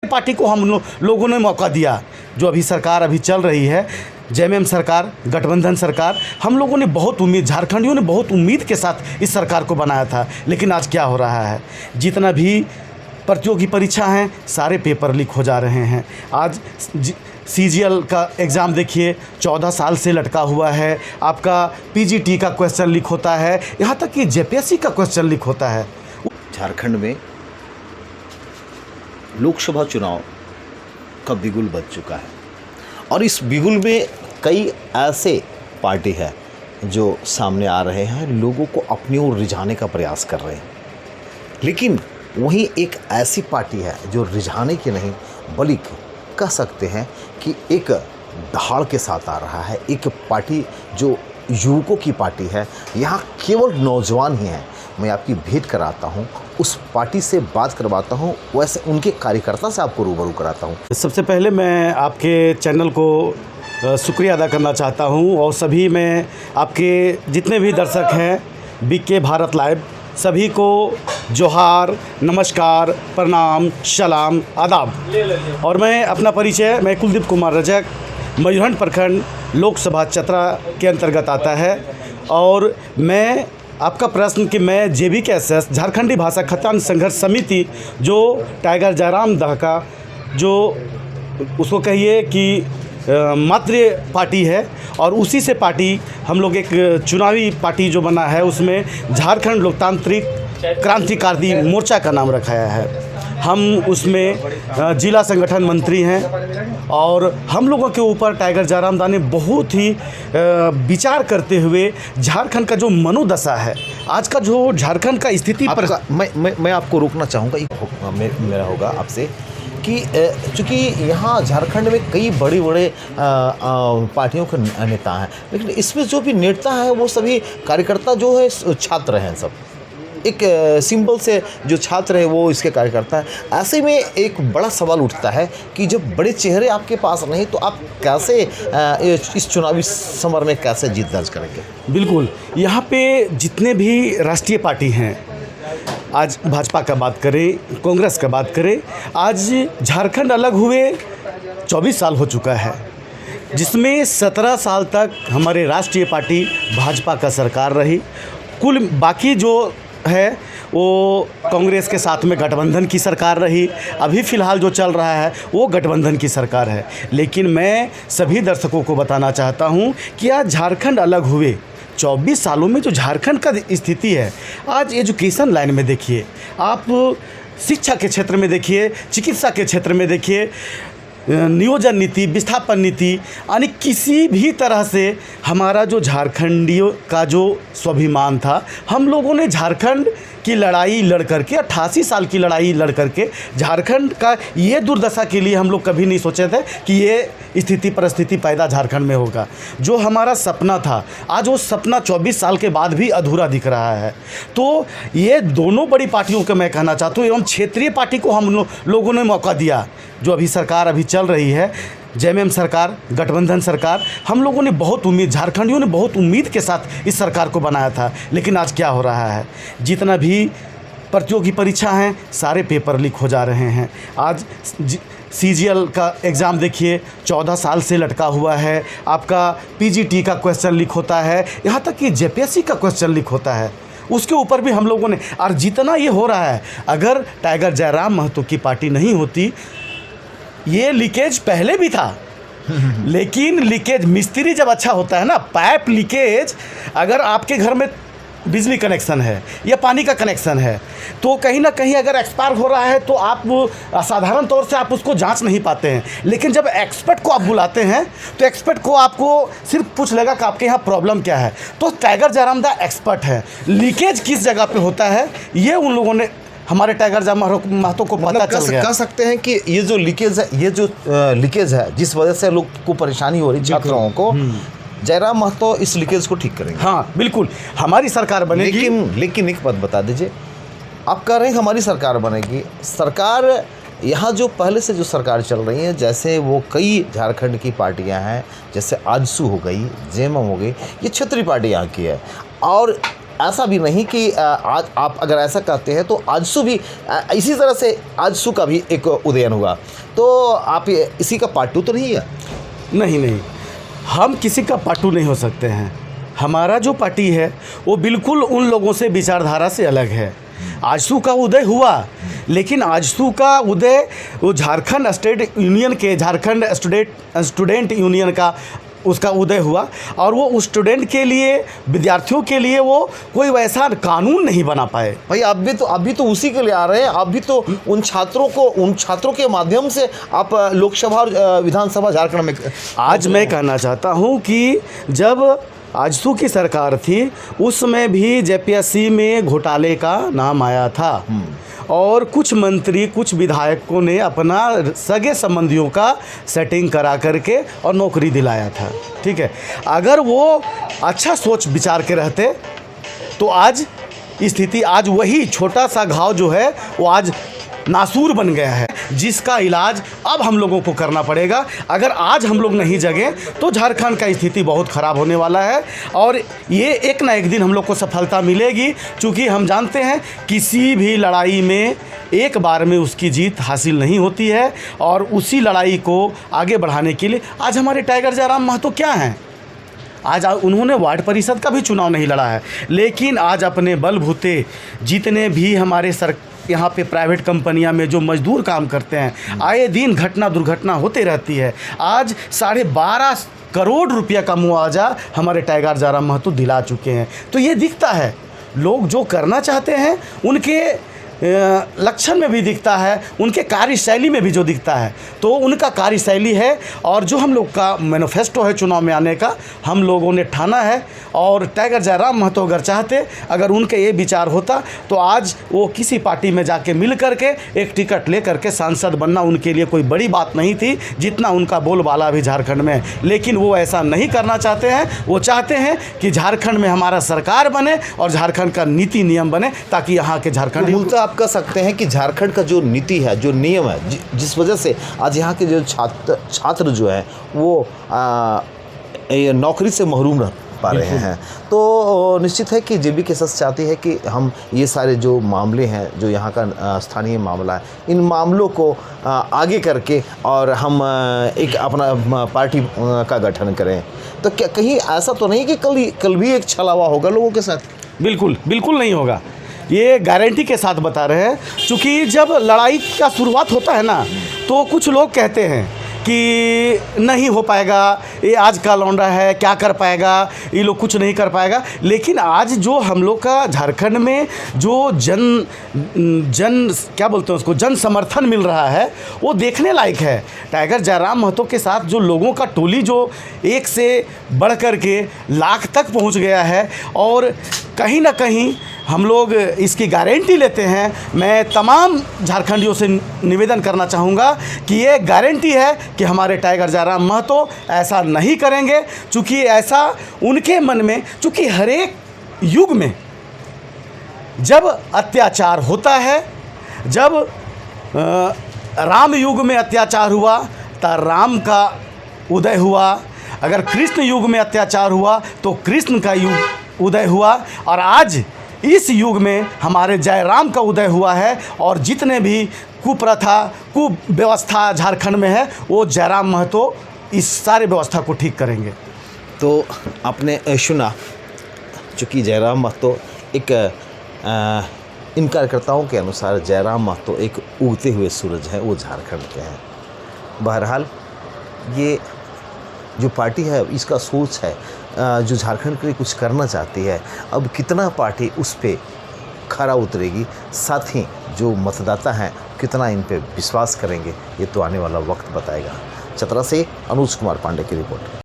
Party को लोगों ने मौका दिया। जो अभी सरकार अभी चल रही है, जेएमएम सरकार, गठबंधन सरकार, हम लोगों ने बहुत उम्मीद, झारखंडियों ने बहुत उम्मीद के साथ इस सरकार को बनाया था। लेकिन आज क्या हो रहा है, जितना भी प्रतियोगी परीक्षा हैं सारे पेपर लीक हो जा रहे हैं। आज सीजीएल का एग्ज़ाम देखिए 14 साल से लटका हुआ है, आपका पीजीटी का क्वेश्चन लीक होता है, यहाँ तक कि जेपीएससी का क्वेश्चन लीक होता है। झारखंड में लोकसभा चुनाव का बिगुल बज चुका है और इस बिगुल में कई ऐसे पार्टी है जो सामने आ रहे हैं, लोगों को अपनी ओर रिझाने का प्रयास कर रहे हैं। लेकिन वहीं एक ऐसी पार्टी है जो रिझाने की नहीं बल्कि कह सकते हैं कि एक दहाड़ के साथ आ रहा है। एक पार्टी जो युवकों की पार्टी है, यहाँ केवल नौजवान ही हैं। मैं आपकी भेंट कराता हूँ, उस पार्टी से बात करवाता हूँ, वैसे उनके कार्यकर्ता से आपको रूबरू कराता हूँ। सबसे पहले मैं आपके चैनल को शुक्रिया अदा करना चाहता हूँ और सभी मैं आपके जितने भी दर्शक हैं बीके भारत लाइव, सभी को जोहार, नमस्कार, प्रणाम, सलाम, आदाब। और मैं अपना परिचय, मैं कुलदीप कुमार रजक, मयूरहंड प्रखंड लोकसभा चतरा के अंतर्गत आता है। और मैं आपका प्रश्न कि मैं जेबीकेएसएस झारखंडी भाषा खत्यान संघर्ष समिति, जो टाइगर जयराम दह का जो उसको कहिए कि मातृ पार्टी है, और उसी से पार्टी हम लोग एक चुनावी पार्टी जो बना है उसमें झारखंड लोकतांत्रिक क्रांतिकारी मोर्चा का नाम रखाया है। हम उसमें जिला संगठन मंत्री हैं और हम लोगों के ऊपर टाइगर जयराम दास ने बहुत ही विचार करते हुए झारखंड का जो मनोदशा है, आज का जो झारखंड का स्थिति पर मैं आपको रोकना चाहूँगा, मेरा होगा आपसे कि चूँकि यहाँ झारखंड में कई बड़े पार्टियों के नेता हैं, लेकिन इसमें जो भी नेता हैं वो सभी कार्यकर्ता जो है छात्र हैं। सब एक सिंपल से जो छात्र है वो इसके कार्यकर्ता है। ऐसे में एक बड़ा सवाल उठता है कि जब बड़े चेहरे आपके पास नहीं तो आप कैसे इस चुनावी समर में कैसे जीत दर्ज करेंगे? बिल्कुल, यहाँ पे जितने भी राष्ट्रीय पार्टी हैं, आज भाजपा का बात करें, कांग्रेस का बात करें, आज झारखंड अलग हुए 24 साल हो चुका है, जिसमें 17 साल तक हमारे राष्ट्रीय पार्टी भाजपा का सरकार रही। कुल बाकी जो है वो कांग्रेस के साथ में गठबंधन की सरकार रही। अभी फ़िलहाल जो चल रहा है वो गठबंधन की सरकार है। लेकिन मैं सभी दर्शकों को बताना चाहता हूँ कि आज झारखंड अलग हुए 24 सालों में जो झारखंड का स्थिति है, आज एजुकेशन लाइन में देखिए, आप शिक्षा के क्षेत्र में देखिए, चिकित्सा के क्षेत्र में देखिए, नियोजन नीति, विस्थापन नीति, यानी किसी भी तरह से हमारा जो झारखंडियों का जो स्वाभिमान था, हम लोगों ने झारखंड की लड़ाई लड़ करके 88 साल की लड़ाई लड़ करके झारखंड का ये दुर्दशा के लिए हम लोग कभी नहीं सोचे थे कि ये स्थिति परिस्थिति पैदा झारखंड में होगा। जो हमारा सपना था, आज वो सपना 24 साल के बाद भी अधूरा दिख रहा है। तो ये दोनों बड़ी पार्टियों को मैं कहना चाहता हूँ, एवं क्षेत्रीय पार्टी को हम लोगों ने मौका दिया। जो अभी सरकार अभी चल रही है, जेएमएम सरकार, गठबंधन सरकार, हम लोगों ने बहुत उम्मीद, झारखंडियों ने बहुत उम्मीद के साथ इस सरकार को बनाया था। लेकिन आज क्या हो रहा है, जितना भी प्रतियोगी परीक्षा हैं सारे पेपर लीक हो जा रहे हैं। आज सीजीएल का एग्ज़ाम देखिए 14 साल से लटका हुआ है, आपका पीजीटी का क्वेश्चन लीक होता है, यहाँ तक कि जेपीएससी का क्वेश्चन लीक होता है। उसके ऊपर भी हम लोगों ने, और जितना ये हो रहा है, अगर टाइगर जयराम महतो की पार्टी नहीं होती, ये लीकेज पहले भी था। लेकिन लीकेज मिस्त्री जब अच्छा होता है ना, पाइप लीकेज, अगर आपके घर में बिजली कनेक्शन है या पानी का कनेक्शन है तो कहीं ना कहीं अगर एक्सपायर हो रहा है तो आप साधारण तौर से आप उसको जांच नहीं पाते हैं। लेकिन जब एक्सपर्ट को आप बुलाते हैं तो एक्सपर्ट को आपको सिर्फ पूछ लेगा कि आपके यहाँ प्रॉब्लम क्या है। तो टाइगर जयराम दा एक्सपर्ट है, लीकेज किस जगह पे होता है ये उन लोगों ने, हमारे टाइगर जयराम महतो को पता चल गया। कह सकते हैं कि ये जो लीकेज है, ये जो लीकेज है जिस वजह से लोग को परेशानी हो रही, छात्रों को, जयराम महतो इस लीकेज को ठीक करेंगे। हाँ बिल्कुल, हमारी सरकार बनेगी। लेकिन एक बात बता दीजिए, आप कह रहे हैं हमारी सरकार बनेगी। सरकार यहाँ जो पहले से जो सरकार चल रही है, जैसे वो कई झारखंड की पार्टियाँ हैं, जैसे आजसू हो गई, जेएमएम हो गई, ये क्षेत्रीय पार्टी यहाँ की है। और ऐसा भी नहीं कि आज आप अगर ऐसा कहते हैं तो आजसू भी इसी तरह से आजसू का भी एक उदयन हुआ, तो आप इसी का पार्ट 2 तो नहीं है? नहीं नहीं, हम किसी का पार्टू नहीं हो सकते हैं। हमारा जो पार्टी है वो बिल्कुल उन लोगों से विचारधारा से अलग है। आजसू का उदय हुआ, लेकिन आजसू का उदय वो झारखंड स्टेट यूनियन के, झारखंड स्टूडेंट यूनियन का उसका उदय हुआ, और वो उस स्टूडेंट के लिए, विद्यार्थियों के लिए वो कोई वैसा कानून नहीं बना पाए। भाई आप भी तो उसी के लिए आ रहे हैं। आप भी तो उन छात्रों के माध्यम से आप लोकसभा और विधानसभा झारखंड में आज मैं कहना चाहता हूँ कि जब आजसू की सरकार थी उस समय भी जेपीएससी में घोटाले का नाम आया था, और कुछ मंत्री, कुछ विधायकों ने अपना सगे संबंधियों का सेटिंग करा करके और नौकरी दिलाया था। ठीक है, अगर वो अच्छा सोच विचार के रहते तो आज स्थिति, आज वही छोटा सा घाव जो है वो आज नासूर बन गया है, जिसका इलाज अब हम लोगों को करना पड़ेगा। अगर आज हम लोग नहीं जगें तो झारखंड का स्थिति बहुत ख़राब होने वाला है, और ये एक ना एक दिन हम लोग को सफलता मिलेगी, क्योंकि हम जानते हैं किसी भी लड़ाई में एक बार में उसकी जीत हासिल नहीं होती है, और उसी लड़ाई को आगे बढ़ाने के लिए आज हमारे टाइगर जयराम महतो क्या हैं? आज उन्होंने वार्ड परिषद का भी चुनाव नहीं लड़ा है, लेकिन आज अपने बलबूते जितने भी हमारे यहाँ पे प्राइवेट कंपनियां में जो मजदूर काम करते हैं, आए दिन घटना दुर्घटना होते रहती है। आज 12.5 करोड़ रुपया का मुआवजा हमारे टाइगर जयराम महतो दिला चुके हैं। तो ये दिखता है, लोग जो करना चाहते हैं उनके लक्षण में भी दिखता है, उनके कार्यशैली में भी जो दिखता है, तो उनका कार्यशैली है। और जो हम लोग का मैनिफेस्टो है चुनाव में आने का, हम लोगों ने ठाना है, और टाइगर जयराम महतो अगर चाहते, अगर उनके ये विचार होता तो आज वो किसी पार्टी में जाके मिल करके एक टिकट ले करके सांसद बनना उनके लिए कोई बड़ी बात नहीं थी, जितना उनका बोलबाला भी झारखंड में। लेकिन वो ऐसा नहीं करना चाहते हैं। वो चाहते हैं कि झारखंड में हमारा सरकार बने और झारखंड का नीति नियम बने, ताकि यहाँ के झारखंड आप कह सकते हैं कि झारखंड का जो नीति है, जो नियम है, जिस वजह से आज यहाँ के जो छात्र जो है वो नौकरी से महरूम रह पा रहे हैं। तो निश्चित है कि जेबी केसस चाहती है कि हम ये सारे जो मामले हैं, जो यहाँ का स्थानीय मामला है, इन मामलों को आगे करके और हम एक अपना पार्टी का गठन करें। तो क्या कहीं ऐसा तो नहीं कि कल भी एक छलावा होगा लोगों के साथ? बिल्कुल बिल्कुल नहीं होगा, ये गारंटी के साथ बता रहे हैं। क्योंकि जब लड़ाई का शुरुआत होता है ना, तो कुछ लोग कहते हैं कि नहीं हो पाएगा, ये आज का लौंडा है, क्या कर पाएगा, ये लोग कुछ नहीं कर पाएगा। लेकिन आज जो हम लोग का झारखंड में जो जन क्या बोलते हैं उसको, जन समर्थन मिल रहा है, वो देखने लायक है। टाइगर जयराम महतो के साथ जो लोगों का टोली जो एक से बढ़ कर के लाख तक पहुंच गया है, और कहीं ना कहीं हम लोग इसकी गारंटी लेते हैं। मैं तमाम झारखंडियों से निवेदन करना चाहूँगा कि ये गारंटी है कि हमारे टाइगर जयराम महतो ऐसा नहीं करेंगे, चूँकि ऐसा उनके मन में, चूँकि हर एक युग में जब अत्याचार होता है, जब राम युग में अत्याचार हुआ तो राम का उदय हुआ, अगर कृष्ण युग में अत्याचार हुआ तो कृष्ण का युग उदय हुआ, और आज इस युग में हमारे जयराम का उदय हुआ है। और जितने भी कुप्रथा, कुव्यवस्था झारखंड में है, वो जयराम महतो इस सारे व्यवस्था को ठीक करेंगे। तो आपने सुना, चूँकि जयराम महतो एक इन कार्यकर्ताओं के अनुसार जयराम महतो एक उगते हुए सूरज हैं, वो झारखंड के हैं। बहरहाल ये जो पार्टी है, इसका सोच है जो झारखंड के लिए कुछ करना चाहती है। अब कितना पार्टी उस पर खरा उतरेगी, साथ ही जो मतदाता हैं कितना इन पे विश्वास करेंगे, ये तो आने वाला वक्त बताएगा। चतरा से अनुज कुमार पांडे की रिपोर्ट।